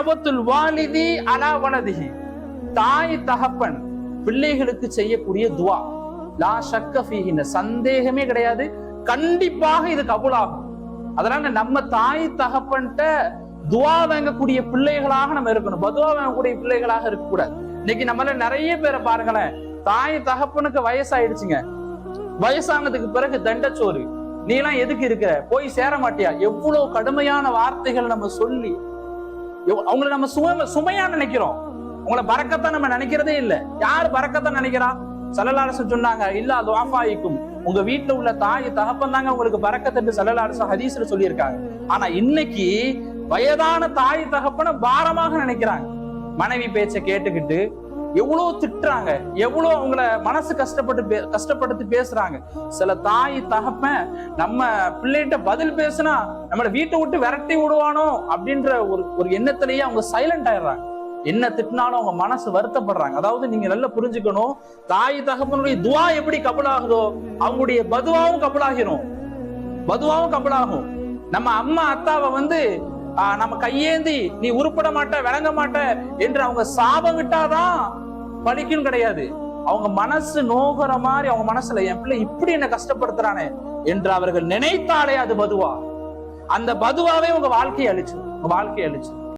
தஅவத்துல் வாலிதி அலா வலதிஹி, தாய் தகப்பன் பிள்ளைகளுக்கு செய்யக்கூடிய துவா, லா ஷக்க ஃபீஹி, சந்தேகமே கிடையாது, கண்டிப்பாக இது கபூலாகும். அதனால நம்ம தாய் தகப்பன்ட்ட துவா வாங்கக்கூடிய பிள்ளைகளாக நம்ம இருக்கணும், பதுவா வாங்கக்கூடிய பிள்ளைகளாக இருக்கக்கூடாது. இன்னைக்கு நம்மள நிறைய பேரை பாருங்களேன், தாய் தகப்பனுக்கு வயசாயிடுச்சுங்க, வயசானதுக்கு பிறகு தண்டச்சோறு, நீ எல்லாம் எதுக்கு இருக்கிற, போய் சேர மாட்டியா, எவ்வளவு கடுமையான வார்த்தைகள் நம்ம சொல்லி அவங்களை நம்ம சுமையா நினைக்கிறோம். உங்களை பரக்கத்தான் நம்ம நினைக்கிறதே இல்லை. யாரு பரக்கத்தான் நினைக்கிறா? ஸல்லல்லாஹு அலைஹி வஸல்லம் சொன்னாங்க, இல்லா துஆஃபாயிக்கும், உங்க வீட்டுல உள்ள தாய் தகப்பன் தாங்க உங்களுக்கு பரக்கத் என்று ஸல்லல்லாஹு அலைஹி வஸல்லம் ஹதீஸ்ல சொல்லியிருக்காங்க. ஆனா இன்னைக்கு வயதான தாய் தகப்பனை பாரமாக நினைக்கிறாங்க. மனைவி பேச்சை கேட்டுக்கிட்டு எவ்வளவு திட்டுறாங்க, எவ்வளவு அவங்கள மனசு கஷ்டப்படுத்தி பேசுறாங்க. சில தாய் தகப்பன் நம்ம பிள்ளைகிட்ட பதில் பேசினா நம்மளை வீட்டை விட்டு விரட்டி விடுவானோ அப்படின்ற ஒரு எண்ணத்திலேயே அவங்க சைலண்ட் ஆயிடுறாங்க. என்ன திட்டினாலும் அவங்க மனசு வருத்தப்படுறாங்க. அதாவது நீங்க நல்லா புரிஞ்சுக்கணும், தாய் தகப்பனுடைய துவா எப்படி கபூலாகுதோ அவங்களுடைய பதுவாவும் கபூலாகிரும், பதுவாவும் கபூலாகும். நம்ம அம்மா அத்தாவை நம்ம கையேந்தி நீ உருப்பட மாட்ட விளங்க மாட்ட என்று அவங்க சாபம் விட்டாதான் பலிக்கும் கிடையாது. அவங்க மனசு நோகிற மாதிரி அவங்க மனசுல என் பிள்ளை இப்படி என்ன கஷ்டப்படுத்துறானே என்று அவர்கள் நினைத்தாலே அது பதுவா. அந்த பதுவாவே உங்க வாழ்க்கையை அழிச்சு